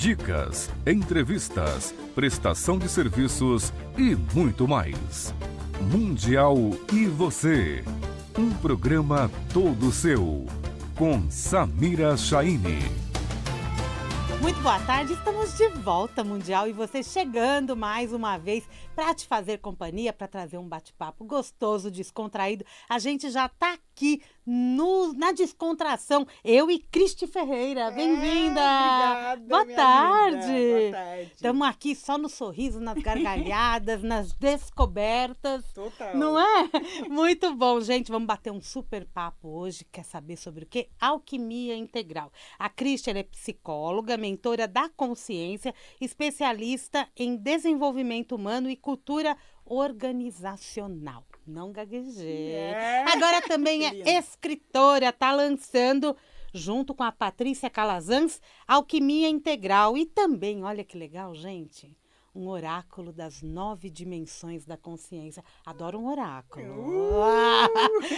dicas, entrevistas, prestação de serviços e muito mais. Mundial e você. Um programa todo seu. Com Samira Chaine. Muito boa tarde, estamos de volta, Mundial, e você chegando mais uma vez para te fazer companhia, para trazer um bate-papo gostoso, descontraído. A gente já está aqui na descontração, eu e Cristi Ferreira. Bem-vinda! Obrigada, boa minha tarde! linda. Boa tarde! Estamos aqui só no sorriso, nas gargalhadas, nas descobertas. Total! Não é? Muito bom, gente. Vamos bater um super papo hoje. Quer saber sobre o quê? Alquimia integral. A Cristi, ela é psicóloga, mentora da consciência, especialista em desenvolvimento humano e cultura organizacional. Não gaguejei. Agora também é escritora, está lançando, junto com a Patrícia Calazans, Alquimia Integral. E também, olha que legal, gente, um oráculo das 9 dimensões da consciência. Adoro um oráculo.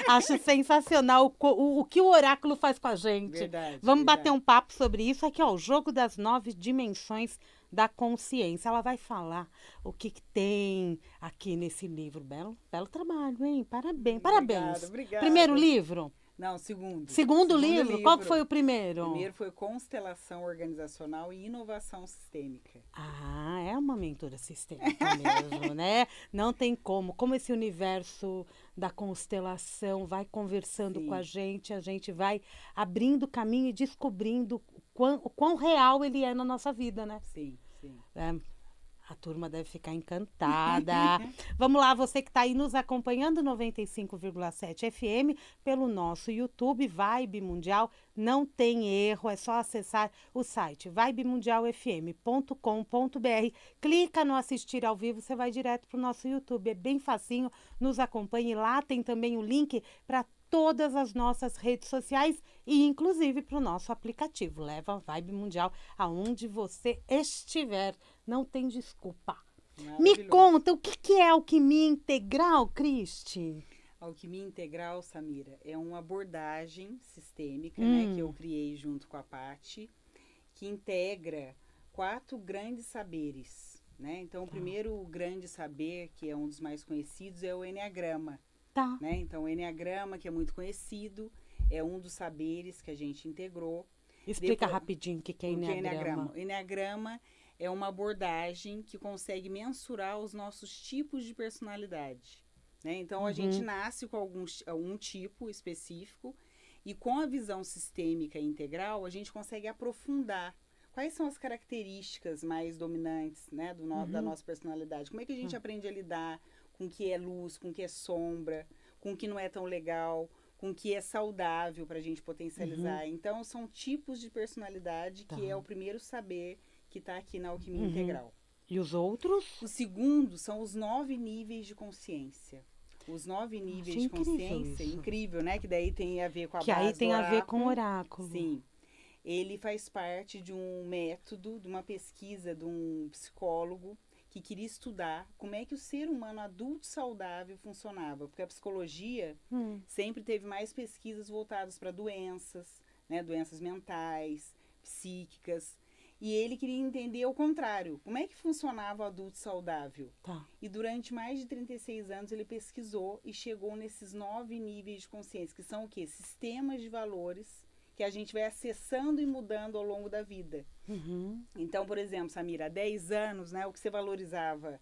Acho sensacional o que o oráculo faz com a gente. Verdade, Vamos verdade. bater um papo sobre isso aqui, ó, o jogo das 9 dimensões da consciência. Ela vai falar o que tem aqui nesse livro. Belo trabalho, hein? Parabéns. Parabéns. Obrigada. Primeiro livro? Não, segundo. Segundo livro? Qual que foi o primeiro? O primeiro foi Constelação Organizacional e Inovação Sistêmica. Ah, é uma mentora sistêmica mesmo, né? Não tem como. Como esse universo da constelação vai conversando Sim. com a gente vai abrindo caminho e descobrindo o quão real ele é na nossa vida, né? Sim, sim. A turma deve ficar encantada. Vamos lá, você que está aí nos acompanhando, 95,7 FM, pelo nosso YouTube, Vibe Mundial. Não tem erro, é só acessar o site vibemundialfm.com.br. Clica no assistir ao vivo, você vai direto para o nosso YouTube. É bem facinho, nos acompanhe lá. Tem também o link para todas as nossas redes sociais e inclusive para o nosso aplicativo. Leva a Vibe Mundial aonde você estiver. Não tem desculpa. Me conta, o que é alquimia integral, Cristi? Alquimia integral, Samira, é uma abordagem sistêmica, né, que eu criei junto com a Pati, que integra 4 grandes saberes, né? Então, o primeiro grande saber, que é um dos mais conhecidos, é o Eneagrama. Tá. Né? Então, o Eneagrama, que é muito conhecido, é um dos saberes que a gente integrou. Explica rapidinho o que é O que é Eneagrama. O Eneagrama é uma abordagem que consegue mensurar os nossos tipos de personalidade. Né? Então, a gente nasce com algum tipo específico e com a visão sistêmica e integral, a gente consegue aprofundar quais são as características mais dominantes, né, da nossa personalidade. Como é que a gente aprende a lidar com o que é luz, com o que é sombra, com o que não é tão legal, com o que é saudável para a gente potencializar. Então, são tipos de personalidade que é o primeiro saber que está aqui na Alquimia Integral. E os outros? O segundo são os 9 níveis de consciência. Os 9 níveis de consciência, incrível, né? Que daí tem a ver com a base que aí tem do a ver com o oráculo. Sim. Ele faz parte de um método, de uma pesquisa de um psicólogo que queria estudar como é que o ser humano adulto saudável funcionava. Porque a psicologia sempre teve mais pesquisas voltadas para doenças, né? Doenças mentais, psíquicas. E ele queria entender o contrário. Como é que funcionava o adulto saudável? Tá. E durante mais de 36 anos ele pesquisou e chegou nesses 9 níveis de consciência, que são o quê? Sistemas de valores que a gente vai acessando e mudando ao longo da vida. Então, por exemplo, Samira, há 10 anos, né, o que você valorizava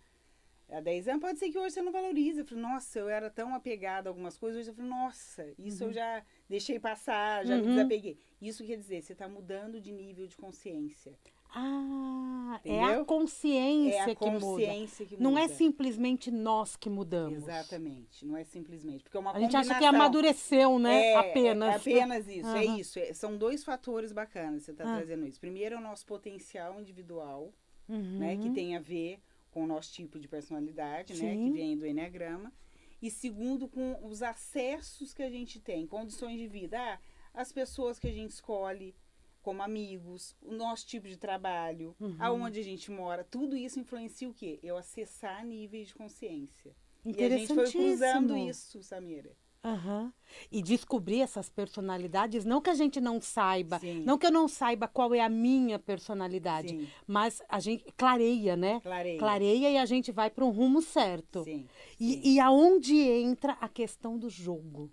há 10 anos, pode ser que hoje você não valorize. Eu falei, nossa, eu era tão apegada a algumas coisas, hoje eu falei, nossa, isso eu já deixei passar, já me desapeguei. Isso quer dizer, você está mudando de nível de consciência. Ah, entendeu? é a consciência, É a que muda. consciência que muda. Não é simplesmente nós que mudamos. Exatamente, não é simplesmente. Porque é uma A gente combinação. acha que amadureceu, né? Apenas. Apenas. É apenas isso, é isso. São 2 fatores bacanas, você está trazendo isso. Primeiro é o nosso potencial individual, né, que tem a ver com o nosso tipo de personalidade, né, que vem do Eneagrama. E segundo, com os acessos que a gente tem, condições de vida. As pessoas que a gente escolhe como amigos, o nosso tipo de trabalho, aonde a gente mora, tudo isso influencia o quê? Eu acessar níveis de consciência. E a gente foi cruzando isso, Samira. Aham. E descobrir essas personalidades, não que a gente não saiba, Sim. não que eu não saiba qual é a minha personalidade, Sim. mas a gente clareia, né? Clareia. Clareia e a gente vai para um rumo certo. Sim. E aonde entra a questão do jogo?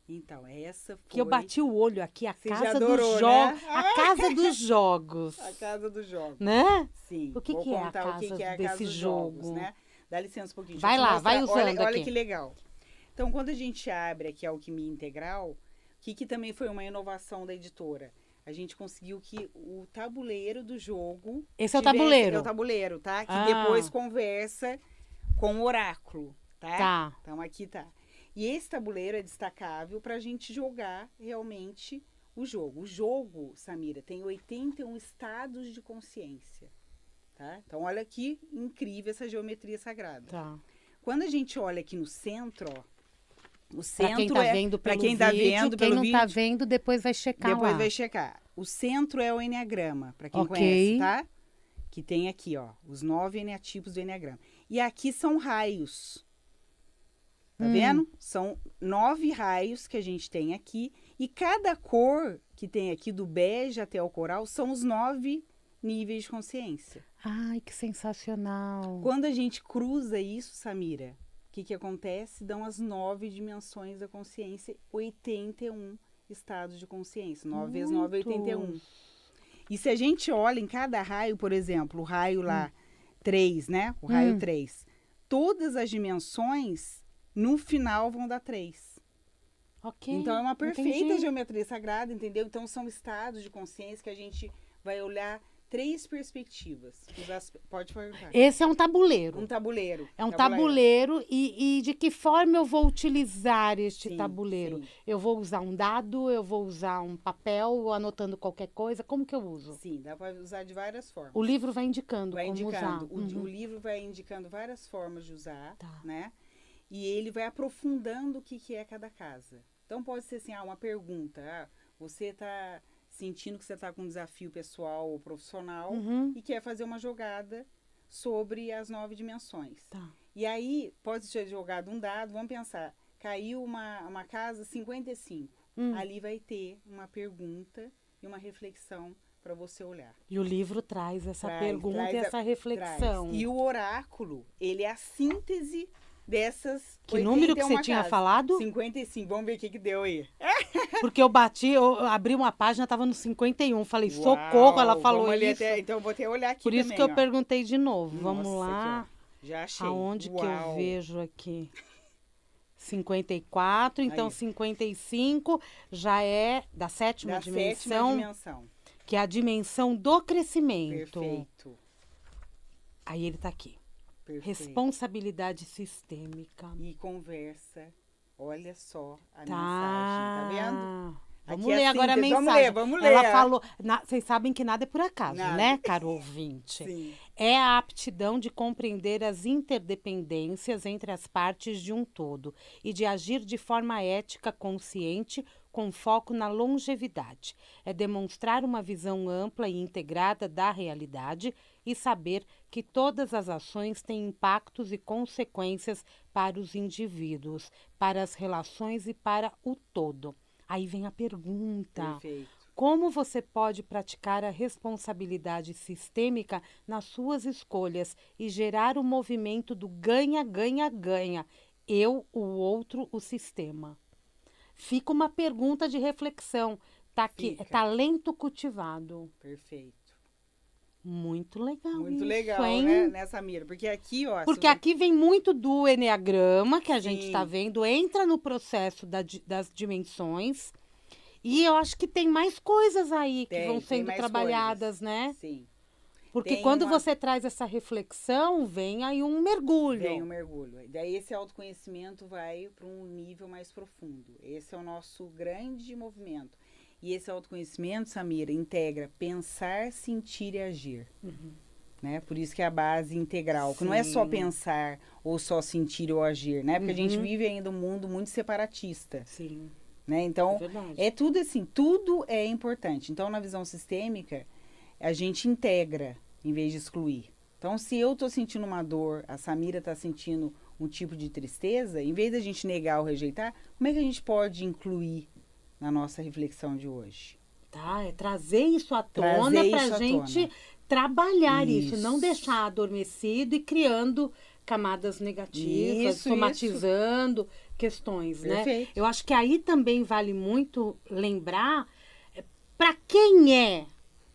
Então, essa foi... Que eu bati o olho aqui, a Você já casa adorou, dos né? jogos. A casa dos jogos. A casa dos jogos. Né? Sim. O que Vou que é a contar o que casa que é a desse casa dos jogo? jogos, né? Dá licença um pouquinho. Vai deixa eu lá, mostrar. vai usando olha, aqui. Olha que legal. Então, quando a gente abre aqui a Alquimia Integral, que também foi uma inovação da editora? A gente conseguiu que o tabuleiro do jogo... Esse é o tabuleiro? É o tabuleiro, tá? Que Ah. depois conversa com o oráculo, tá? Tá. Então, aqui tá. E esse tabuleiro é destacável para a gente jogar realmente o jogo. O jogo, Samira, tem 81 estados de consciência, tá? Então, olha que incrível essa geometria sagrada. Tá. Quando a gente olha aqui no centro, ó, o Pra centro quem tá é... vendo Pra pelo quem tá vídeo, vendo quem pelo não vídeo, tá vendo, depois vai checar depois lá. vai checar. O centro é o Eneagrama, para quem Ok. conhece, tá? Que tem aqui, ó, os 9 eneatipos do Eneagrama. E aqui são raios. Tá vendo? São 9 raios que a gente tem aqui. E cada cor que tem aqui, do bege até o coral, são os 9 níveis de consciência. Ai, que sensacional. Quando a gente cruza isso, Samira, o que acontece? Dão as 9 dimensões da consciência, 81 estados de consciência. 9 vezes 9 é 81. E se a gente olha em cada raio, por exemplo, o raio lá 3, né? O raio 3. Todas as dimensões, no final, vão dar 3. Ok. Então, é uma perfeita entendi. geometria sagrada, entendeu? Então, são estados de consciência que a gente vai olhar 3 perspectivas. Pode perguntar. Esse é um tabuleiro. Um tabuleiro. É um tabuleiro e de que forma eu vou utilizar este Sim, tabuleiro? sim. Eu vou usar um dado, eu vou usar um papel, anotando qualquer coisa? Como que eu uso? Sim, dá para usar de várias formas. O livro vai indicando Vai como indicando. usar. O livro vai indicando várias formas de usar, Tá. né? E ele vai aprofundando o que é cada casa. Então, pode ser assim, uma pergunta. Você está sentindo que você está com um desafio pessoal ou profissional e quer fazer uma jogada sobre as 9 dimensões. Tá. E aí, pode ser jogado um dado, vamos pensar, caiu uma casa 55. Ali vai ter uma pergunta e uma reflexão para você olhar. E o livro traz essa Traz pergunta e essa reflexão. Traz. E o oráculo, ele é a síntese dessas... Que número que 81 você tinha casas. falado? 55. Vamos ver o que deu aí. Porque eu abri uma página, tava no 51. Falei, Uau, socorro, ela falou vamos ali isso. então, eu vou até olhar aqui Por isso também, que eu ó. perguntei de novo. Vamos Nossa, lá. aqui, ó. Já achei. Aonde que eu Uau. vejo aqui? 54, então Aí. 55 já é da sétima Da dimensão, sétima dimensão. que é a dimensão do crescimento. Perfeito. Aí ele tá aqui. Perfeito. Responsabilidade sistêmica. E conversa. Olha só a Tá. mensagem, tá vendo? Vamos Aqui é ler a agora a síntese. mensagem. Vamos ler. Ela falou. Vocês sabem que nada é por acaso, Nada. né, caro ouvinte? Sim. É a aptidão de compreender as interdependências entre as partes de um todo e de agir de forma ética, consciente, com foco na longevidade. É demonstrar uma visão ampla e integrada da realidade e saber que todas as ações têm impactos e consequências para os indivíduos, para as relações e para o todo. Aí vem a pergunta. Perfeito. Como você pode praticar a responsabilidade sistêmica nas suas escolhas e gerar o movimento do ganha, ganha, ganha? Eu, o outro, o sistema. Fica uma pergunta de reflexão. Tá aqui, Fica. é talento cultivado. Perfeito. Muito legal Muito isso, legal, hein? né, Samira? Porque aqui, ó... Porque se- aqui vem muito do eneagrama que a gente Sim. está vendo, entra no processo das dimensões. E eu acho que tem mais coisas aí que Tem, vão tem sendo mais trabalhadas, coisas. né? Sim. Porque Tem quando uma- você traz essa reflexão, vem aí um mergulho. Vem o mergulho. Daí esse autoconhecimento vai para um nível mais profundo. Esse é o nosso grande movimento. E esse autoconhecimento, Samira, integra pensar, sentir e agir. Né? Por isso que é a base integral. Que não é só Sim. pensar ou só sentir ou agir, né? Porque a gente vive ainda um mundo muito separatista. Sim, Né? Então, verdade. é tudo assim, tudo é importante. Então, na visão sistêmica, a gente integra em vez de excluir. Então, se eu estou sentindo uma dor, a Samira está sentindo um tipo de tristeza, em vez da gente negar ou rejeitar, como é que a gente pode incluir na nossa reflexão de hoje? Tá, é trazer isso à tona para a gente trabalhar isso, não deixar adormecido e criando camadas negativas, somatizando questões, né? Eu acho que aí também vale muito lembrar para quem é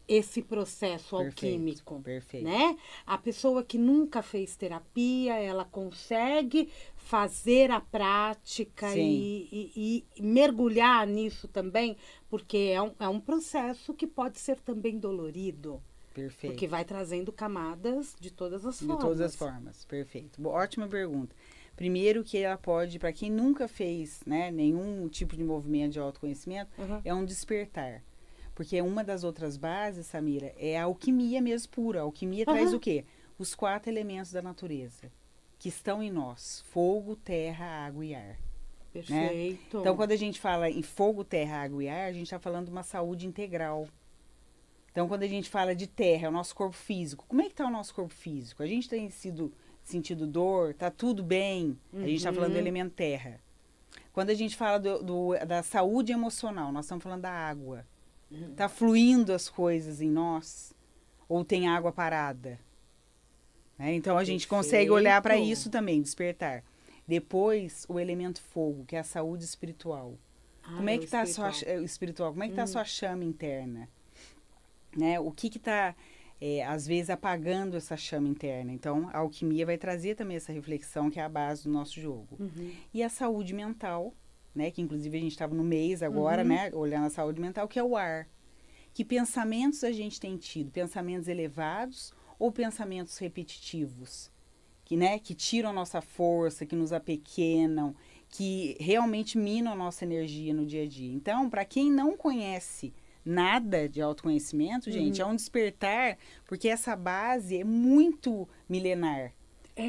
esse processo alquímico, né? A pessoa que nunca fez terapia, ela consegue fazer a prática e mergulhar nisso também, porque é um processo que pode ser também dolorido. Perfeito. Porque vai trazendo camadas de todas as formas. De todas as formas, perfeito. Ótima pergunta. Primeiro que ela pode, para quem nunca fez, né, nenhum tipo de movimento de autoconhecimento, é um despertar. Porque uma das outras bases, Samira, é a alquimia mesmo pura. A alquimia traz o quê? Os 4 elementos da natureza, que estão em nós. Fogo, terra, água e ar. Perfeito. Né? Então, quando a gente fala em fogo, terra, água e ar, a gente está falando de uma saúde integral. Então, quando a gente fala de terra, é o nosso corpo físico. Como é que está o nosso corpo físico? A gente tem sentido dor? Está tudo bem? A gente está falando do elemento terra. Quando a gente fala da saúde emocional, nós estamos falando da água. Está fluindo as coisas em nós? Ou tem água parada? Né? Então, a gente consegue olhar para isso também, despertar. Depois, o elemento fogo, que é a saúde espiritual. Como é que está a sua espiritual? Como é que está a sua chama interna? Né? O que está, às vezes, apagando essa chama interna? Então, a alquimia vai trazer também essa reflexão, que é a base do nosso jogo. E a saúde mental, né? Que inclusive a gente estava no mês agora, né? Olhando a saúde mental, que é o ar. Que pensamentos a gente tem tido? Pensamentos elevados ou pensamentos repetitivos? Que, né, que tiram a nossa força, que nos apequenam, que realmente minam a nossa energia no dia a dia. Então, para quem não conhece nada de autoconhecimento, gente, é um despertar, porque essa base é muito milenar.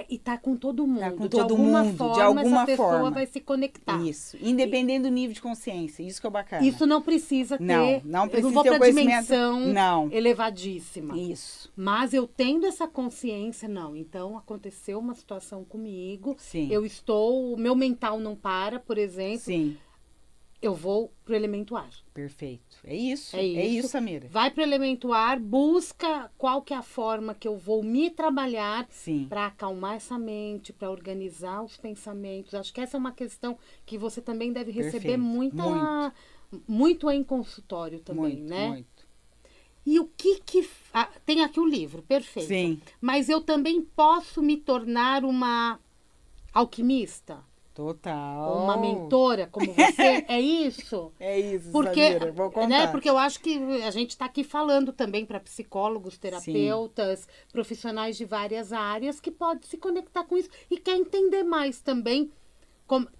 E tá com todo mundo. Tá com todo mundo, de alguma essa pessoa forma. vai se conectar. Isso, independente do nível de consciência, isso que é bacana. Isso não precisa ter... Não precisa eu não vou ter pra dimensão elevadíssima. Isso. Mas eu tendo essa consciência, então aconteceu uma situação comigo, Sim. o meu mental não para, por exemplo. Sim. Eu vou pro elemento ar. Perfeito. É isso, Samira. Vai pro elemento ar, busca qual que é a forma que eu vou me trabalhar para acalmar essa mente, para organizar os pensamentos. Acho que essa é uma questão que você também deve receber muito em consultório também, né? Muito. E o que tem aqui o livro, perfeito. Sim. Mas eu também posso me tornar uma alquimista? Total. Uma mentora como você, é isso? É isso, porque, Samira, vou contar. Né, porque eu acho que a gente está aqui falando também para psicólogos, terapeutas, profissionais de várias áreas que podem se conectar com isso e quer entender mais também.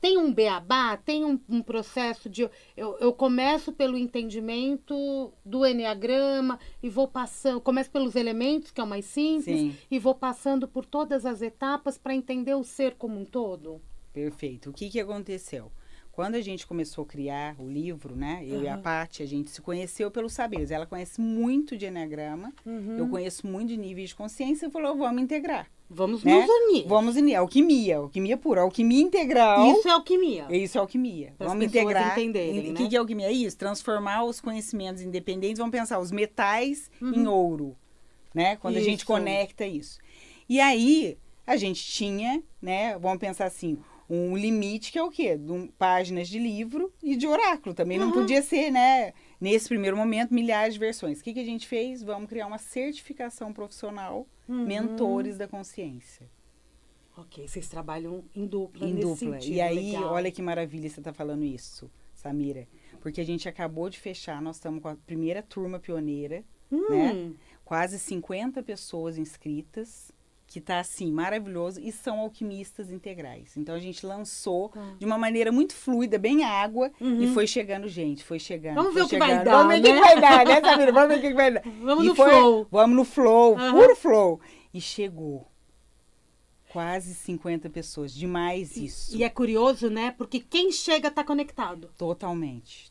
Tem um beabá, tem um processo de... Eu começo pelo entendimento do eneagrama e vou passando... Começo pelos elementos, que é o mais simples, e vou passando por todas as etapas para entender o ser como um todo. Perfeito. O que aconteceu? Quando a gente começou a criar o livro, né? Eu e a Paty, a gente se conheceu pelos saberes. Ela conhece muito de eneagrama, eu conheço muito de níveis de consciência, e falou, vamos integrar. Vamos nos unir. Vamos unir. Alquimia pura, alquimia integral. Isso é alquimia. Isso é alquimia. Para vamos as pessoas integrar. entenderem, O que é alquimia? É isso, transformar os conhecimentos independentes, vamos pensar, os metais em ouro, né? Quando a gente conecta isso. E aí, a gente tinha, né? Vamos pensar assim, um limite que é o quê? Páginas de livro e de oráculo. Também não podia ser, né? Nesse primeiro momento, milhares de versões. O que a gente fez? Vamos criar uma certificação profissional, mentores da consciência. Ok, vocês trabalham em dupla nesse sentido. E aí, olha que maravilha você está falando isso, Samira. Porque a gente acabou de fechar, nós estamos com a primeira turma pioneira, né? Quase 50 pessoas inscritas. Que tá assim, maravilhoso, e são alquimistas integrais. Então a gente lançou de uma maneira muito fluida, bem água, e foi chegando gente, foi chegando. Vamos ver o que chegando. vai dar. Vamos ver o que vai dar, né, Samira? Vamos ver o que vai dar. Vamos no flow, puro flow. E chegou. Quase 50 pessoas, demais isso. E é curioso, né? Porque quem chega tá conectado. Totalmente.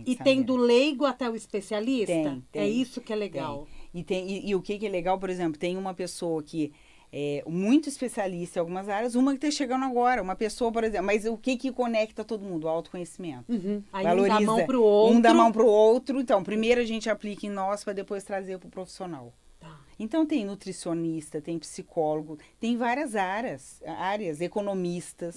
E tem do leigo até o especialista? Tem. É isso que é legal. E o que é legal, por exemplo, tem uma pessoa que muito especialista em algumas áreas, uma que está chegando agora, uma pessoa, por exemplo, mas o que conecta todo mundo? O autoconhecimento. Aí Valoriza, um dá a mão pro outro. Um dá a mão pro outro. Então, primeiro a gente aplica em nós para depois trazer pro profissional. Tá. Então, tem nutricionista, tem psicólogo, tem várias áreas, economistas.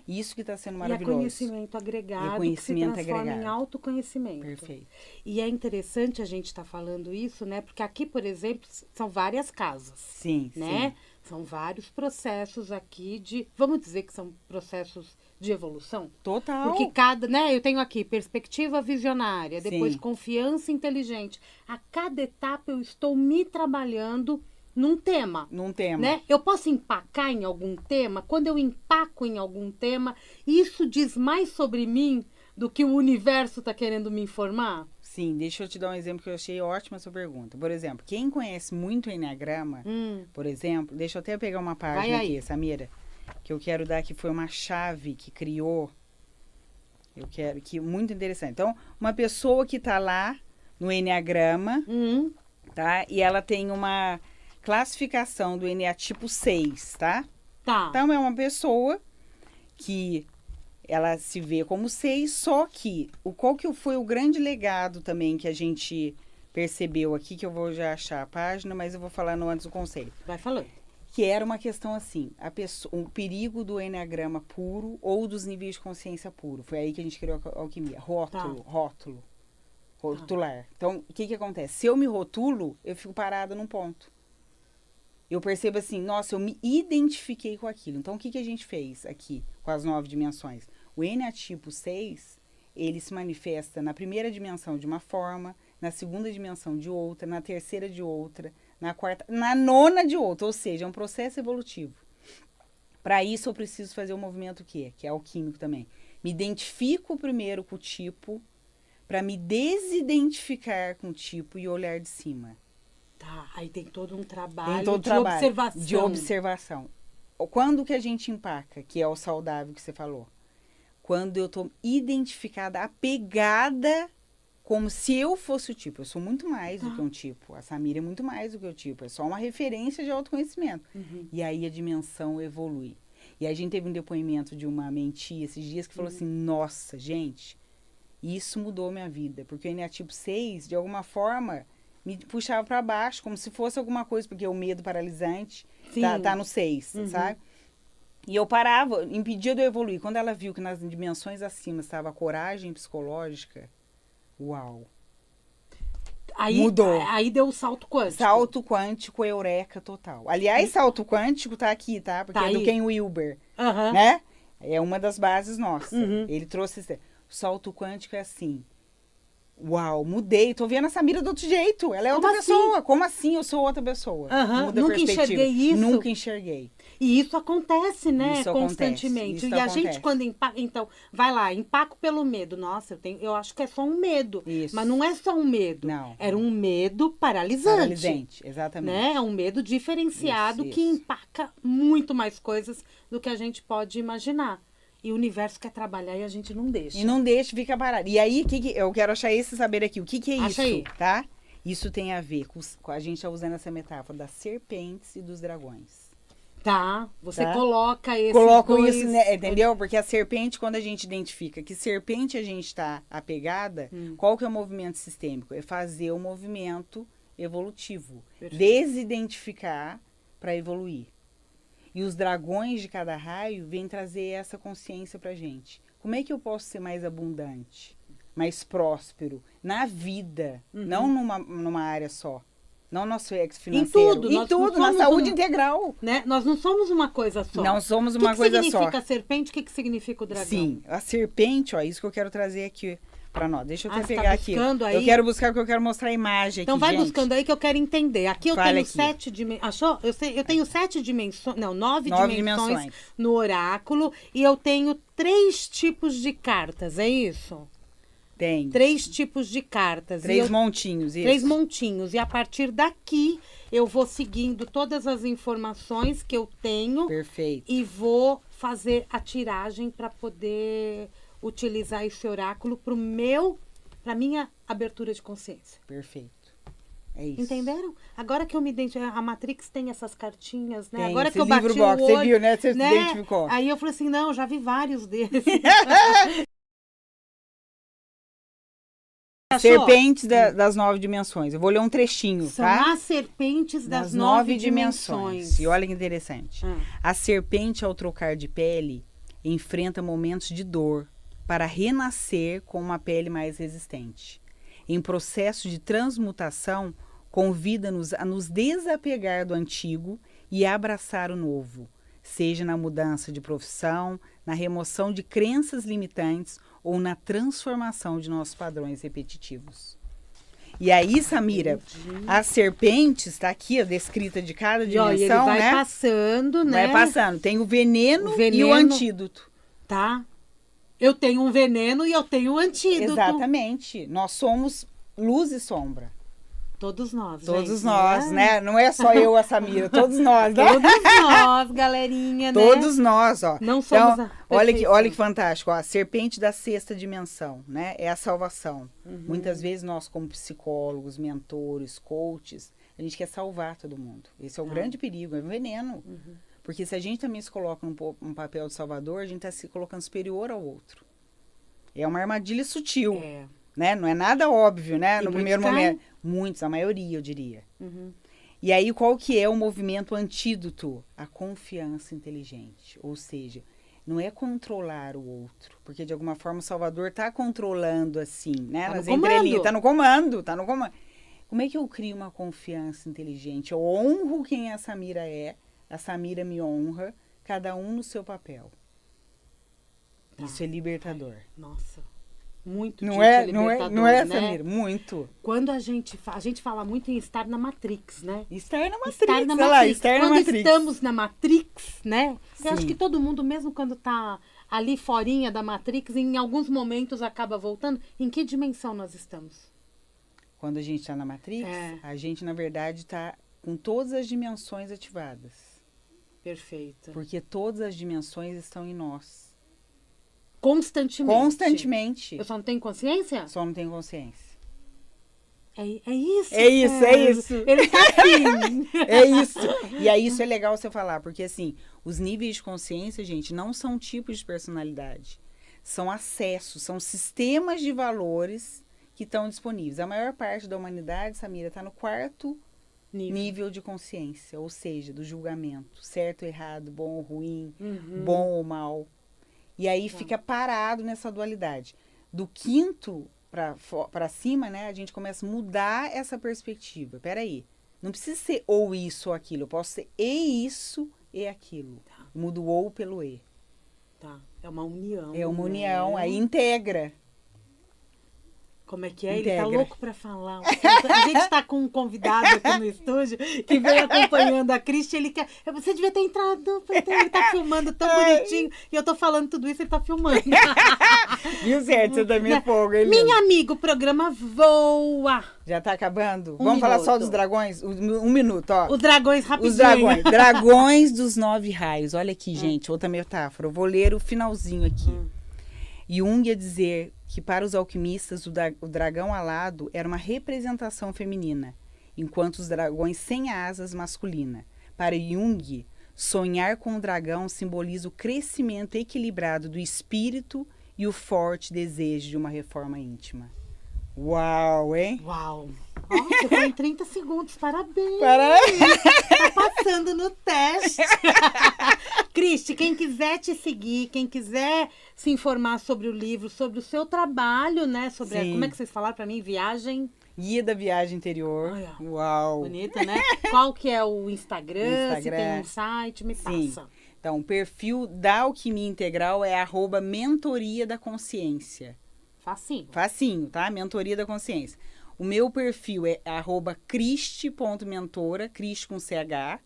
Isso que está sendo maravilhoso. E é conhecimento agregado, conhecimento que se transforma agregado. em autoconhecimento. Perfeito. E é interessante a gente estar falando isso, né? Porque aqui, por exemplo, são várias casas. Sim, né? sim. São vários processos aqui vamos dizer que são processos de evolução? Total. Porque né? Eu tenho aqui perspectiva visionária, depois Sim. confiança inteligente. A cada etapa eu estou me trabalhando num tema. Num tema. Né? Eu posso empacar em algum tema? Quando eu empaco em algum tema, isso diz mais sobre mim do que o universo está querendo me informar? Sim, deixa eu te dar um exemplo que eu achei ótima a sua pergunta. Por exemplo, quem conhece muito o Enneagrama, por exemplo, deixa eu até pegar uma página aqui, Samira, que eu quero dar, que foi uma chave que criou, muito interessante. Então, uma pessoa que está lá no Enneagrama, tá? E ela tem uma classificação do Eneatipo 6, tá? Tá. Então, é uma pessoa que ela se vê como 6, só que qual que foi o grande legado também que a gente percebeu aqui, que eu vou já achar a página, mas eu vou falar no antes do conselho. Vai falando. Que era uma questão assim, o perigo do Enneagrama puro ou dos níveis de consciência puro. Foi aí que a gente criou a alquimia. Rotular. Então, o que acontece? Se eu me rotulo, eu fico parada num ponto. Eu percebo assim, nossa, eu me identifiquei com aquilo. Então, o que a gente fez aqui com as 9 dimensões? O Eneatipo 6, ele se manifesta na primeira dimensão de uma forma, na segunda dimensão de outra, na terceira de outra, na quarta, na nona de outra. Ou seja, é um processo evolutivo. Para isso, eu preciso fazer um movimento que é alquímico também. Me identifico primeiro com o tipo, para me desidentificar com o tipo e olhar de cima. Tá, aí tem todo um trabalho observação. De observação. Quando que a gente empaca, que é o saudável que você falou? Quando eu tô identificada, apegada, como se eu fosse o tipo. Eu sou muito mais do que um tipo. A Samira é muito mais do que o tipo. É só uma referência de autoconhecimento. E aí a dimensão evolui. E aí a gente teve um depoimento de uma mentia esses dias que falou assim, nossa, gente, isso mudou minha vida. Porque o Eneatipo 6, de alguma forma, me puxava para baixo, como se fosse alguma coisa, porque o medo paralisante tá no 6, sabe? E eu parava, impedia de eu evoluir. Quando ela viu que nas dimensões acima estava a coragem psicológica, uau! Aí, mudou. Aí deu o salto quântico. Salto quântico, eureka total. Aliás, salto quântico tá aqui, tá? Porque é do Ken Wilber, né? É uma das bases nossas. Ele trouxe esse... O salto quântico é assim... Uau, mudei. Tô vendo a Samira do outro jeito. Ela é outra pessoa. Como assim eu sou outra pessoa? Nunca enxerguei isso. Nunca enxerguei. E isso acontece, né? Isso constantemente. Isso e a acontece. gente, quando empaca... Então, vai lá, empaco pelo medo. Nossa, eu acho que é só um medo. Isso. Mas não é só um medo. Não. Era um medo paralisante. Paralisante, exatamente. Né? É um medo diferenciado Isso. que empaca muito mais coisas do que a gente pode imaginar. E o universo quer trabalhar e a gente não deixa. E não deixa, fica parado. E aí, eu quero achar esse saber aqui. O que é Acha isso, aí. tá? Isso tem a ver com a gente tá usando essa metáfora das serpentes e dos dragões. Tá, você Tá? coloca esse Coloco isso, né, entendeu? Porque a serpente, quando a gente identifica que serpente a gente está apegada, qual que é o movimento sistêmico? É fazer o movimento evolutivo. Perfeito. Desidentificar para evoluir. E os dragões de cada raio vêm trazer essa consciência pra gente. Como é que eu posso ser mais abundante, mais próspero na vida, não numa área só? Não no aspecto financeiro. Em tudo, na saúde integral. Né? Nós não somos uma coisa só. Não somos uma coisa só. O que significa a serpente? O que significa o dragão? Sim, a serpente, ó, isso que eu quero trazer aqui para nós. Deixa eu até você pegar tá aqui. aí? Eu quero buscar porque eu quero mostrar a imagem então aqui, vai gente. buscando aí que eu quero entender. Aqui eu Fala tenho aqui. 7 dimensões. Achou? Eu tenho 7 dimensões. Não, 9 dimensões dimensões no oráculo. E eu tenho 3 tipos de cartas, é isso? Tem. 3 tipos de cartas. 3 montinhos, isso. 3 montinhos. E a partir daqui, eu vou seguindo todas as informações que eu tenho. Perfeito. E vou fazer a tiragem para poder utilizar esse oráculo para minha abertura de consciência. Perfeito. É isso. Entenderam? Agora que eu me identifiquei, a Matrix tem essas cartinhas, né? Tem Agora esse que eu bati livro o box, olho, você viu, né? Você né? se identificou. Aí eu falei assim, não, eu já vi vários desses. Serpentes das 9 dimensões. Eu vou ler um trechinho, São tá? as serpentes das 9 9 dimensões. E olha que interessante. A serpente, ao trocar de pele, enfrenta momentos de dor para renascer com uma pele mais resistente. Em processo de transmutação, convida-nos a nos desapegar do antigo e abraçar o novo, seja na mudança de profissão, na remoção de crenças limitantes ou na transformação de nossos padrões repetitivos. E aí, Samira, as serpentes, está aqui, ó, descrita de cada dimensão, E ele vai né? passando, né? Vai passando. Tem o veneno e o antídoto. Tá. Eu tenho um veneno e eu tenho um antídoto. Exatamente. Nós somos luz e sombra. Todos nós, Todos gente, nós, né? Não é só eu, a Samira, todos nós, né? Todos nós, galerinha, né? Todos nós, ó. Não somos então, a olha que fantástico, ó. A serpente da sexta dimensão, né? É a salvação. Muitas vezes nós, como psicólogos, mentores, coaches, a gente quer salvar todo mundo. Esse é o grande perigo, é o veneno. Porque se a gente também se coloca um papel de salvador, a gente está se colocando superior ao outro. É uma armadilha sutil. É. Né? Não é nada óbvio, né? E No muitos primeiro caem. momento. Muitos, a maioria, eu diria. E aí, qual que é o movimento antídoto? A confiança inteligente. Ou seja, não é controlar o outro. Porque, de alguma forma, o Salvador está controlando, assim, né? Tá Nas no entrelinhas. comando. Tá no comando. Como é que eu crio uma confiança inteligente? Eu honro quem a Samira é. A Samira me honra. Cada um no seu papel. Isso é libertador. Nossa. Muito Não disso é, libertador, não é, né? Samira? Muito. Quando a gente fala muito em estar na Matrix, né? Estar na Matrix, Estar na olha lá, Matrix. estar na Quando Matrix. estamos na Matrix, né? Sim. Eu acho que todo mundo, mesmo quando tá ali forinha da Matrix, em alguns momentos acaba voltando. Em que dimensão nós estamos? Quando a gente está na Matrix, a gente, na verdade, está com todas as dimensões ativadas. Perfeito. Porque todas as dimensões estão em nós. Constantemente. Constantemente. Eu só não tenho consciência? Só não tenho consciência. É isso. É isso, é Sérgio. isso. Ele tá assim. É isso. E aí isso é legal você falar, porque assim, os níveis de consciência, gente, não são tipos de personalidade. São acessos, são sistemas de valores que estão disponíveis. A maior parte da humanidade, Samira, está no quarto nível de consciência, ou seja, do julgamento. Certo ou errado, bom ou ruim, bom ou mal. E aí fica parado nessa dualidade. Do quinto para cima, né, a gente começa a mudar essa perspectiva. Peraí, não precisa ser ou isso ou aquilo. Eu posso ser e isso e aquilo. Tá. Mudo o ou pelo e. Tá. É uma união. É uma união, né? aí integra. Como é que é? Integra. Ele tá louco pra falar. A gente tá com um convidado aqui no estúdio que veio acompanhando a Cristi. Ele quer. Você devia ter entrado. Ele tá filmando tão bonitinho. E eu tô falando tudo isso, ele tá filmando. Viu, certo? Você também é fogo, hein, Minha amiga, o programa voa. Já tá acabando? Um Vamos falar minuto. só dos dragões? Um minuto, ó. Os dragões rapidinho. Os dragões. Dragões dos 9 raios. Olha aqui, gente, outra metáfora. Eu vou ler o finalzinho aqui. Jung ia dizer que para os alquimistas o dragão alado era uma representação feminina, enquanto os dragões sem asas masculina. Para Jung, sonhar com o dragão simboliza o crescimento equilibrado do espírito e o forte desejo de uma reforma íntima. Uau, hein? Uau. Ó, você foi em 30 segundos. Parabéns. Tá passando no teste. Cristi, quem quiser te seguir, quem quiser se informar sobre o livro, sobre o seu trabalho, né? Sobre Sim. como é que vocês falaram pra mim? Viagem. Guia da viagem interior. Olha. Uau. Bonita, né? Qual que é o Instagram? Se Instagram. tem um site, me Sim. passa. Então, o perfil da Alquimia Integral é @mentoria da consciência. Facinho. Facinho, tá? Mentoria da consciência. O meu perfil é @cristi.mentora, Cristi com CH.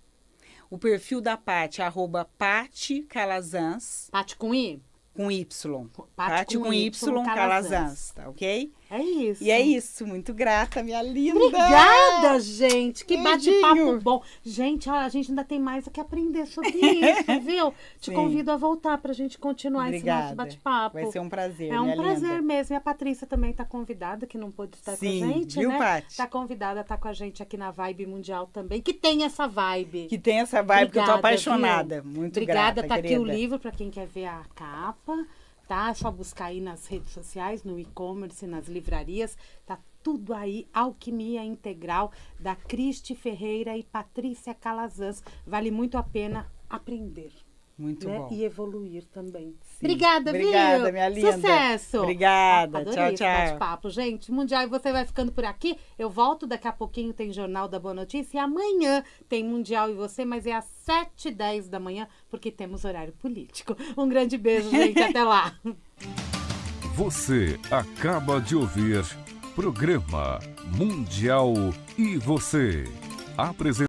O perfil da Paty é @Paty Calazans, Pati com I? com Y. Paty Paty com Y, Calazans, tá ok? É isso. E é isso, muito grata, minha linda. Obrigada, gente. Que Beijinho. bate-papo bom. Gente, olha, a gente ainda tem mais o que aprender sobre isso, viu? Te Sim. convido a voltar pra gente continuar Obrigada. esse nosso bate-papo. Vai ser um prazer, É um minha prazer linda. mesmo. E a Patrícia também tá convidada, que não pôde estar Sim, com a gente, viu, né? Paty? Tá convidada a estar com a gente aqui na Vibe Mundial também, que tem essa vibe. Que tem essa vibe que eu tô Obrigada, apaixonada. viu? Muito Obrigada, grata, tá querida. aqui o livro para quem quer ver a capa, tá? É só buscar aí nas redes sociais, no e-commerce, nas livrarias, tá tudo aí, Alquimia Integral, da Cristi Ferreira e Patrícia Calazans. Vale muito a pena aprender, Muito né? bom. E evoluir também. Sim. Obrigada, viu? Obrigada, minha linda. Sucesso! Obrigada. Adorei Tchau, esse tchau. bate-papo, gente. Mundial, e você vai ficando por aqui. Eu volto daqui a pouquinho, tem Jornal da Boa Notícia. E amanhã tem Mundial e você, mas é às 7h10 da manhã, porque temos horário político. Um grande beijo, gente. Até lá. Você acaba de ouvir programa Mundial e você.